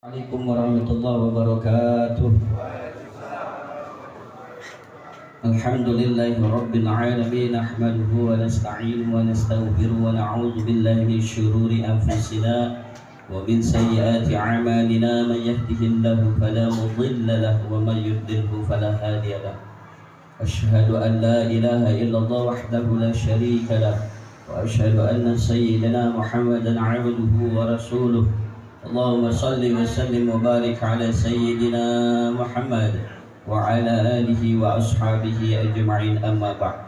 Assalamualaikum warahmatullahi wabarakatuh. Alhamdulillahi rabbil alamin, nahmaduhu wa nasta'inuhu wa nastaghfiruhu wa na'udzu billahi min syururi anfusina wa min sayyiati a'malina. Man yahdihillahu fala mudilla lahu wa man yudlilhu fala hadiya lahu. Asyhadu an la ilaha illallah wahdahu la syarika lahu wa asyhadu anna sayyidana Muhammadan 'abduhu wa rasuluh. Allahumma salli wa sallim wa barik ala sayyidina Muhammad wa ala alihi wa ashabihi ajma'in, amma ba'd.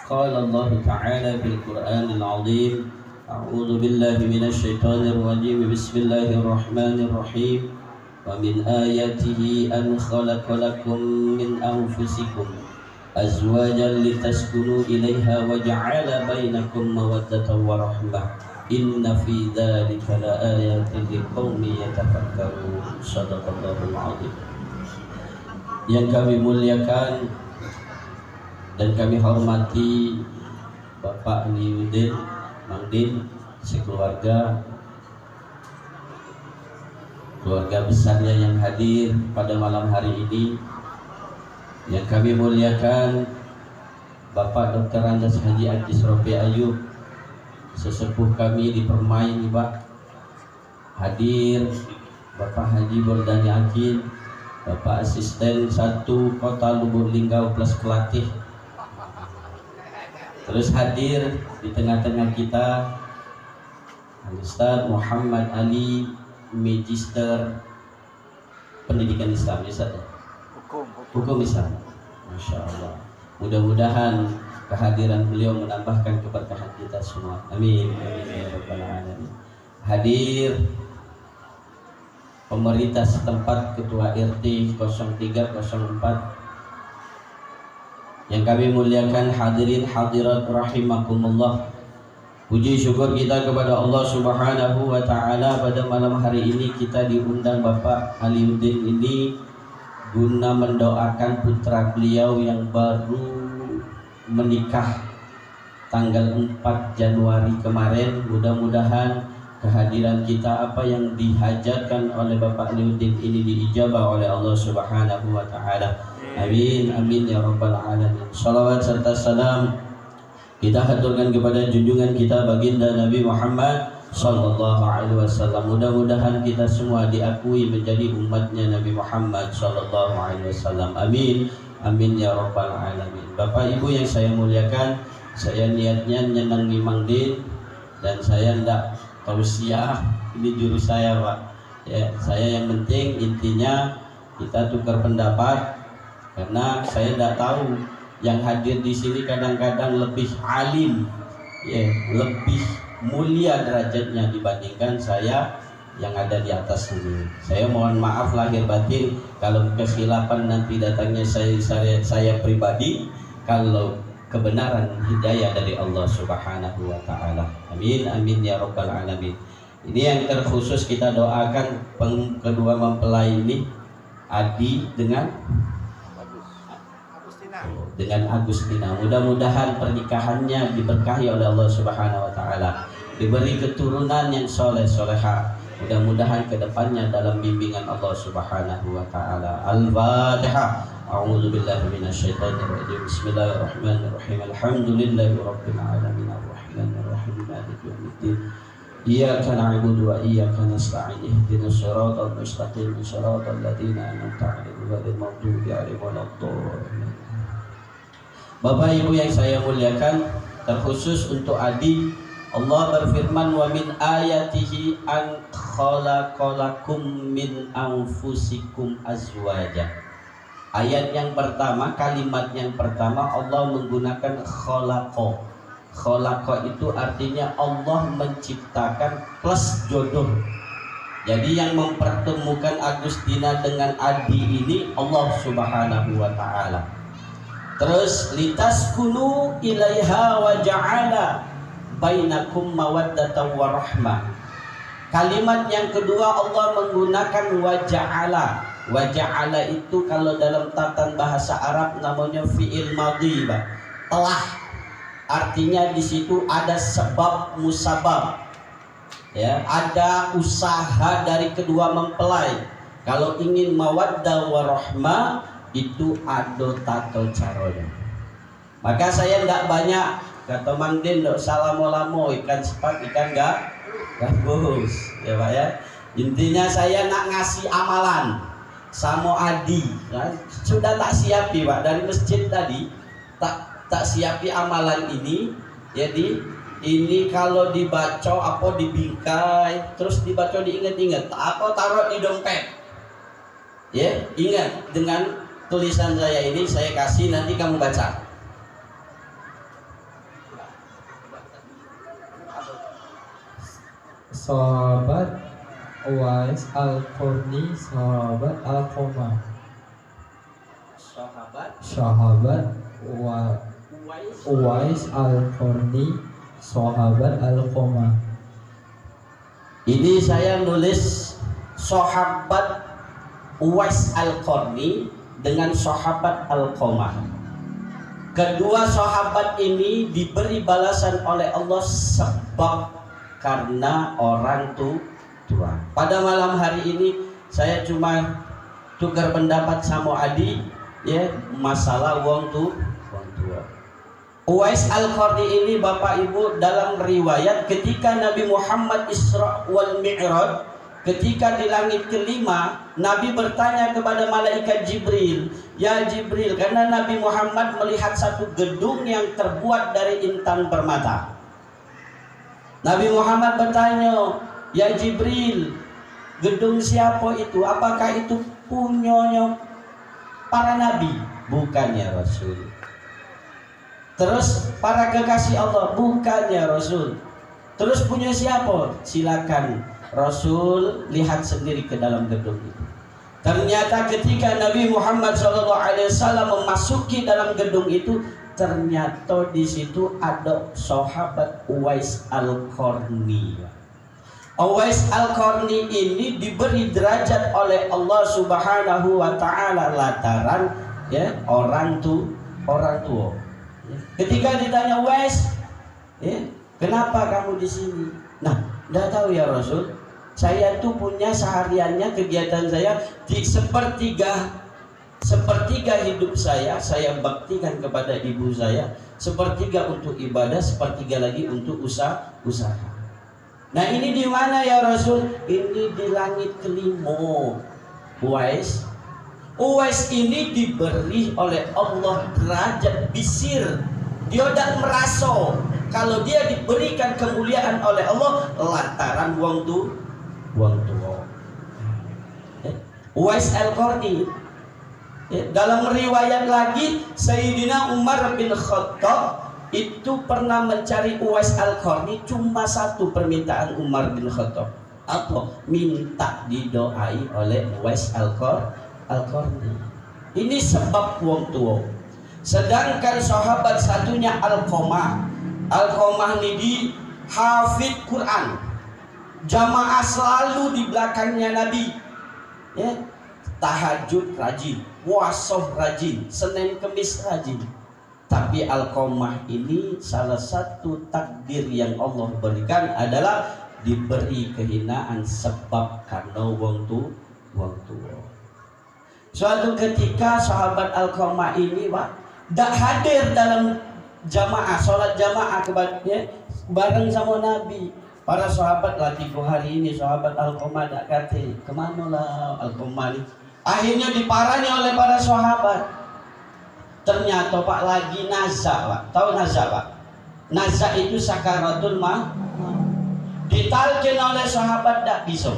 Qala Allah ta'ala fil Qur'anil 'azim, a'udzu billahi minasy syaithanir rajim, bismillahir rahmanir rahim. Wa min ayatihi an khalaqa lakum min anfusikum azwajan litaskunu ilaiha wa ja'ala bainakum mawaddatan wa rahmah. Inna fi dzalika laayatin liqaumin yatafakkarun. Shadaqallahul adzim. Yang kami muliakan dan kami hormati Bapak Niudin, Mang Din, sekeluarga, keluarga besarnya yang hadir pada malam hari ini. Yang kami muliakan Bapak Dr. Andes Haji Ajis Rofi Ayub, sesepuh kami di Permai ini, Pak. Hadir Bapak Haji Bordani Akin, Bapak Asisten 1 Kota Lubuk Linggau plus pelatih. Terus hadir di tengah-tengah kita Ustaz Muhammad Ali, Magister Pendidikan Islam, Ustaz. Hukum Islam. Masya Allah. Mudah-mudahan kehadiran beliau menambahkan keberkahan kita semua. Amin. Amin ya rabbal alamin. Hadir pemerintah setempat, Ketua RT 0304 yang kami muliakan, hadirin hadirat rahimakumullah. Puji syukur kita kepada Allah Subhanahu wa taala, pada malam hari ini kita diundang Bapak Aliuddin ini guna mendoakan putra beliau yang baru menikah tanggal 4 Januari kemarin. Mudah-mudahan kehadiran kita, apa yang dihajatkan oleh Bapak Aliuddin ini, diijabah oleh Allah Subhanahu wa taala. Amin amin ya rabbal alamin. Shalawat serta salam kita haturkan kepada junjungan kita baginda Nabi Muhammad sallallahu alaihi wasallam. Mudah-mudahan kita semua diakui menjadi umatnya Nabi Muhammad sallallahu alaihi wasallam. Amin amin ya rabbal alamin. Bapak Ibu yang saya muliakan, saya niatnya nyenangi Mang Din dan saya ndak tausiah, ini jurus saya, Pak. Ya, saya yang penting intinya kita tukar pendapat, karena saya ndak tahu yang hadir di sini kadang-kadang lebih alim, ya, lebih mulia derajatnya dibandingkan saya yang ada di atas ini. Saya mohon maaf lahir batin kalau kesilapan nanti datangnya saya pribadi, kalau kebenaran hidayah dari Allah Subhanahu wa taala. Amin amin ya rabbal alamin. Ini yang terkhusus kita doakan kedua mempelai ini, Adi dengan Agustina. Mudah-mudahan pernikahannya diberkahi oleh Allah Subhanahu wa taala, diberi keturunan yang soleh soleha. Mudah-mudahan kedepannya dalam bimbingan Allah Subhanahu wa taala. Al-Fatihah. A'udzu billahi minasyaitonir rajim. Bismillahirrahmanirrahim. Alhamdulillahi rabbil alamin, arrahmanir rahim, maliki yaumiddin. Iyyaka na'budu wa iyyaka nasta'in. Ihdinas siratal mustaqim, siratal ladzina an'amta 'alaihim ghairil maghdubi 'alaihim waladdallin. Bapak Ibu yang saya muliakan, terkhusus untuk Adi, Allah berfirman, wa min ayatihi an khalaqalakum min anfusikum azwaja. Ayat yang pertama, kalimat yang pertama Allah menggunakan khalaqo. Khalaqo itu artinya Allah menciptakan plus jodoh. Jadi yang mempertemukan Agustina dengan Adi ini Allah Subhanahu wa taala. Terus litaskunu ilaiha wa ja'ala bainakum mawaddatan wa rahmah. Kalimat yang kedua Allah menggunakan wa ja'ala. Wa ja'ala itu kalau dalam tatan bahasa Arab namanya fi'il madhi, Pak. Telah. Artinya di situ ada sebab musabab. Ya, ada usaha dari kedua mempelai. Kalau ingin mawaddah warahmah itu ada tato caranya. Maka saya tidak banyak kata Mang Din, tidak salah lamo ikan sepat ikan enggak bagus ya Pak ya. Intinya saya nak ngasih amalan sama Adi ya, sudah tak siapi Pak dari masjid tadi, tak siapi amalan ini. Jadi ini kalau dibaca apa dibingkai terus dibaca diingat-ingat apa taruh di dompet ya, ingat dengan tulisan saya ini, saya kasih nanti kamu baca. Sahabat Uwais Al-Qarni, sahabat Al-Qamah. Sahabat Uwais Al-Qarni, sahabat Al-Qamah. Ini saya nulis sahabat Uwais Al-Qarni dengan sahabat Al-Qamah. Kedua sahabat ini diberi balasan oleh Allah sebab karena orang tua. Pada malam hari ini saya cuma tukar pendapat sama Adi ya masalah wong tua. Uwais Al-Qarni ini Bapak Ibu dalam riwayat ketika Nabi Muhammad Isra wal Mi'raj, ketika di langit kelima Nabi bertanya kepada malaikat Jibril, ya Jibril, karena Nabi Muhammad melihat satu gedung yang terbuat dari intan permata. Nabi Muhammad bertanya, ya Jibril, gedung siapa itu? Apakah itu punyanya para nabi? Bukan ya Rasul. Terus para kekasih Allah? Bukan ya Rasul. Terus punya siapa? Silakan Rasul lihat sendiri ke dalam gedung itu. Ternyata ketika Nabi Muhammad SAW memasuki dalam gedung itu, ternyata di situ ada sahabat Uwais Al-Qarni. Uwais Al-Qarni ini diberi derajat oleh Allah Subhanahu wa taala lantaran ya orang tua. Ketika ditanya Uwais, ya, kenapa kamu di sini? Nah, enggak tahu ya Rasul. Saya tuh punya sehariannya kegiatan saya di sepertiga hidup saya baktikan kepada ibu saya, sepertiga untuk ibadah, sepertiga lagi untuk usaha. Nah ini di mana ya Rasul? Ini di langit kelima. Uwais ini diberi oleh Allah derajat bisir. Dia tidak merasa kalau dia diberikan kemuliaan oleh Allah lantaran wong tua. Uwais Al-Qarni. Dalam riwayat lagi Sayyidina Umar bin Khattab itu pernah mencari Uwais Al-Qarni, cuma satu permintaan Umar bin Khattab. Apa? Minta didoai oleh Uwais Al-Qarni. Ini sebab wong tua. Sedangkan sahabat satunya Al-Qamah ini di hafid Quran. Jamaah selalu di belakangnya Nabi. Ya, tahajud rajin, puasa rajin, Senin Kemis rajin. Tapi Al-Qamah ini salah satu takdir yang Allah berikan adalah diberi kehinaan sebab karena wong tua. Suatu ketika sahabat Al-Qamah ini tidak hadir dalam jamaah, sholat jamaah kepadanya bareng sama Nabi. Para sahabat latiku hari ini sahabat Al-Qamah tak kata kemana lah Al-Qamah ini. Akhirnya diparani oleh para sahabat. Ternyata Pak lagi nazak Pak. Tahu nazak Pak? Nazak itu sakaratul maut. Ditalkin oleh sahabat tak bisa.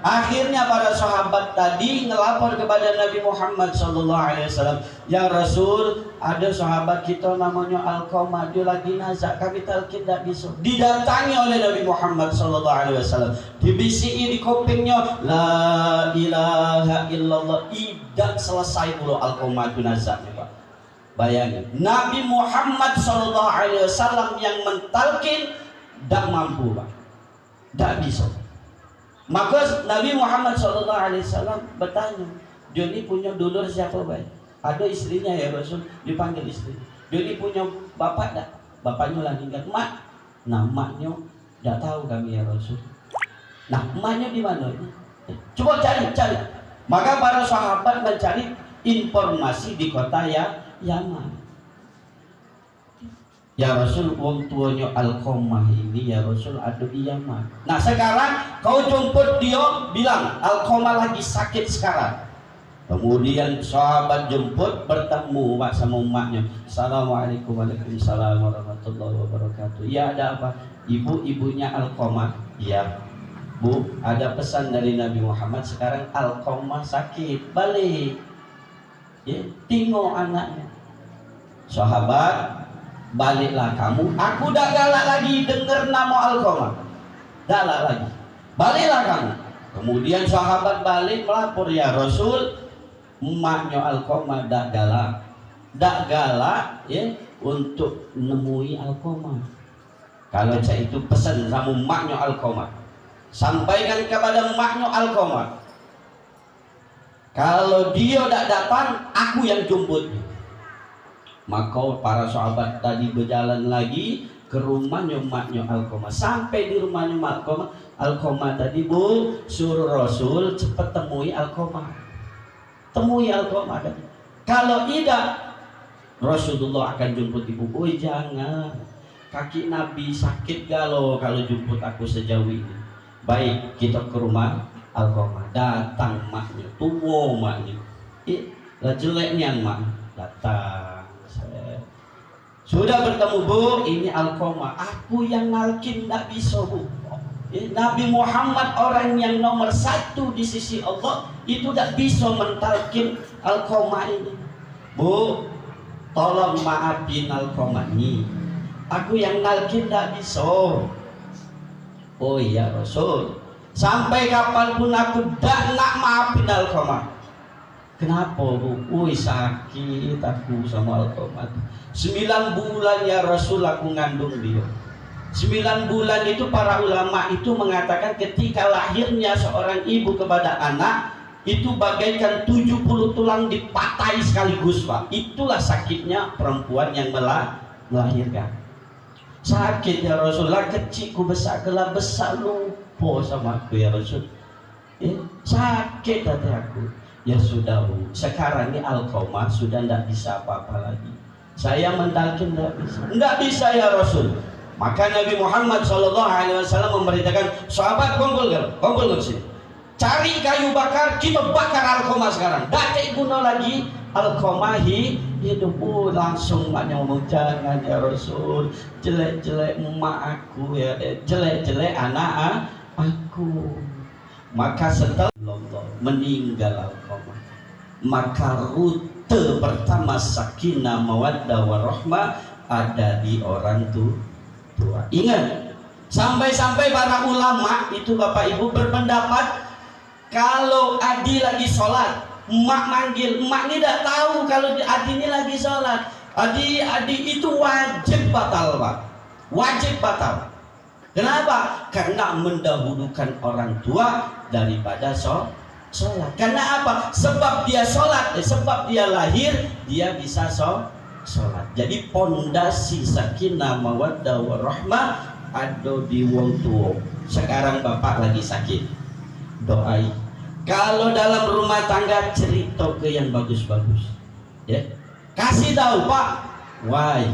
Akhirnya para sahabat tadi ngelapor kepada Nabi Muhammad SAW. Ya Rasul, ada sahabat kita namanya Al-Qamah, dia lagi nazak, kami talkin tak bisa. Didatangi oleh Nabi Muhammad SAW. Dibisiki di kupingnya, La ilaha illallah. Tidak selesai pula Al-Qamah itu nazaknya Pak. Bayangin, Nabi Muhammad SAW yang mentalkin tak mampu Pak. Tak bisa. Maka Nabi Muhammad SAW bertanya, dia ini punya dulur siapa baik? Ada istrinya ya Rasul, dipanggil istri. Dia ini punya bapak tak? Bapaknya lagi ingat mak, namanya tidak tahu kami ya Rasul. Nah, emaknya di mana? Coba cari. Maka para sahabat mencari informasi di kota Yaman. Ya Rasul, wong tuanya Alqamah ini ya Rasul ada di Yaman. Nah sekarang kau jemput dia, bilang Alqamah lagi sakit sekarang. Kemudian sahabat jemput, bertemu sama umatnya. Assalamualaikum warahmatullahi wabarakatuh. Ya ada apa? Ibunya Alqamah. Ya Bu, ada pesan dari Nabi Muhammad, sekarang Alqamah sakit, balik ya, tengok anaknya. Sahabat, baliklah kamu, aku dah galak lagi dengar nama Alqamah, galak lagi, baliklah kamu. Kemudian sahabat balik melapor, ya Rasul, emaknya Alqamah dak galak ya untuk nemui Alqamah. Kalau saya itu pesan sama emaknya Alqamah, sampaikan kepada emaknya Alqamah, kalau dia tidak datang, aku yang jemput. Maka para sahabat tadi berjalan lagi ke rumahnya emaknya Alqamah. Sampai di rumahnya Alqamah tadi, Bu, suruh Rasul cepat temui Alqamah. Temui Alqamah tadi. Kalau tidak, Rasulullah akan jemput ibu. Oh jangan, kaki Nabi sakit galau kalau jemput aku sejauh ini. Baik, kita ke rumah Alqamah. Datang maknya, tua maknya, lah jeleknya mak datang. Sudah bertemu, Bu, ini Alqamah. Aku yang nalkin tak bisa, Bu. Nabi Muhammad orang yang nomor 1 di sisi Allah, itu tak bisa mentalkin Alqamah ini. Bu, tolong maafin Alqamah ini, aku yang nalkin tak bisa. Oh iya Rasul, sampai kapanpun aku tak nak maafin Alqamah. Kenapa, Bu? Sakit aku sama Alqamah. 9 bulan ya Rasul aku ngandung dia. 9 bulan itu para ulama itu mengatakan ketika lahirnya seorang ibu kepada anak itu bagaikan 70 tulang dipatahi sekaligus, Pak. Itulah sakitnya perempuan yang melahirkan. Sakit ya Rasulullah, kecilku besar, kelak besar lupa sama aku ya Rasul. Sakit hati aku. Ya sudah, Bu, sekarang ini Alqamah sudah tidak bisa apa-apa lagi. Saya mentalkin tidak bisa ya Rasul. Maka Nabi Muhammad SAW memberitakan sahabat, kumpul ke sini, cari kayu bakar, kita bakar Alqamah sekarang. Tidak guna lagi Alqamah hidup. Langsung maknya ngomong, jangan ya Rasul, jelek-jelek emak aku ya, jelek-jelek anak aku. Maka setelah meninggal Alqamah, maka rute pertama sakinah mawaddah warahmah ada di orang tua. Ingat, sampai-sampai para ulama itu Bapak Ibu berpendapat kalau Adi lagi sholat, emak manggil, emak ini tidak tahu kalau Adi ini lagi sholat, Adi itu wajib batal, Pak. Wajib batal. Kenapa? Karena mendahulukan orang tua daripada sholat. Karena apa? Sebab dia sholat, sebab dia lahir, dia bisa sholat. Jadi pondasi sakinah mawaddah warahmah ada di wong tua. Sekarang bapak lagi sakit, doai. Kalau dalam rumah tangga, cerita ke yang bagus-bagus, ya. Kasih tahu, Pak, why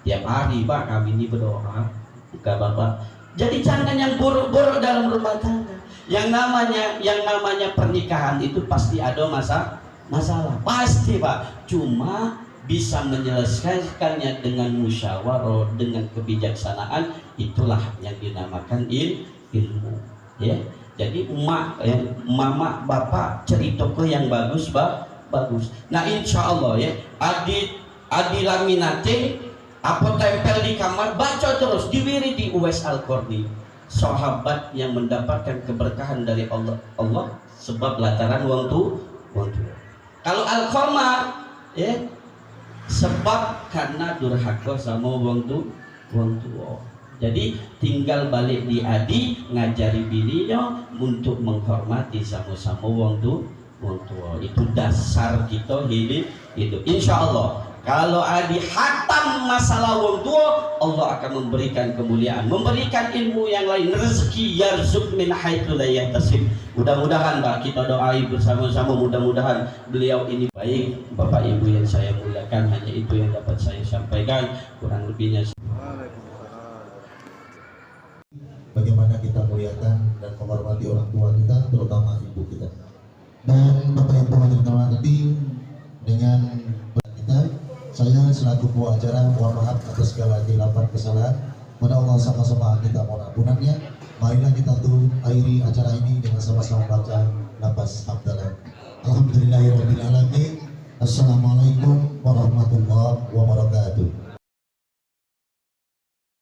tiap hari Pak kami ini berdoa, bukan Bapak. Jadi jangan yang buruk-buruk dalam rumah tangga. Yang namanya pernikahan itu pasti ada masalah, pasti Pak. Cuma bisa menyelesaikannya dengan musyawarah, dengan kebijaksanaan, itulah yang dinamakan ilmu, ya. Jadi mama bapak cerita ke yang bagus, bagus. Nah insya Allah ya, adi laminate apa tempel di kamar, baca terus diwiridi Uwais Al-Qarni, sahabat yang mendapatkan keberkahan dari Allah sebab lantaran wong tua. Kalau Alqamah ya, sebab karena durhaka sama wong tua. Jadi tinggal balik di Adi, ngajari bininya untuk menghormati sama-sama wong tua. Itu dasar kita hidup. Insya Allah Kalau adi hatam masalah wong tua, Allah akan memberikan kemuliaan, memberikan ilmu yang lain, rezeki yarzuq min haitsu la yahtasib. Mudah-mudahan Pak, kita doai bersama-sama, mudah-mudahan beliau ini baik. Bapak Ibu yang saya muliakan, hanya itu yang dapat saya sampaikan, kurang lebihnya. Bagaimana kita muliakan dan menghormati orang tua kita, terutama ibu kita. Dan Bapak Ibu hadirin hormati, dengan kita, saya selaku pembawa acara mohon maaf atas segala khilafan kesalahan. Pada Allah sama-sama kita mohon ampunannya. Marilah kita tuh akhiri acara ini dengan sama-sama baca lafaz hamdalah. Alhamdulillahirabbil alamin. Assalamualaikum warahmatullahi wabarakatuh.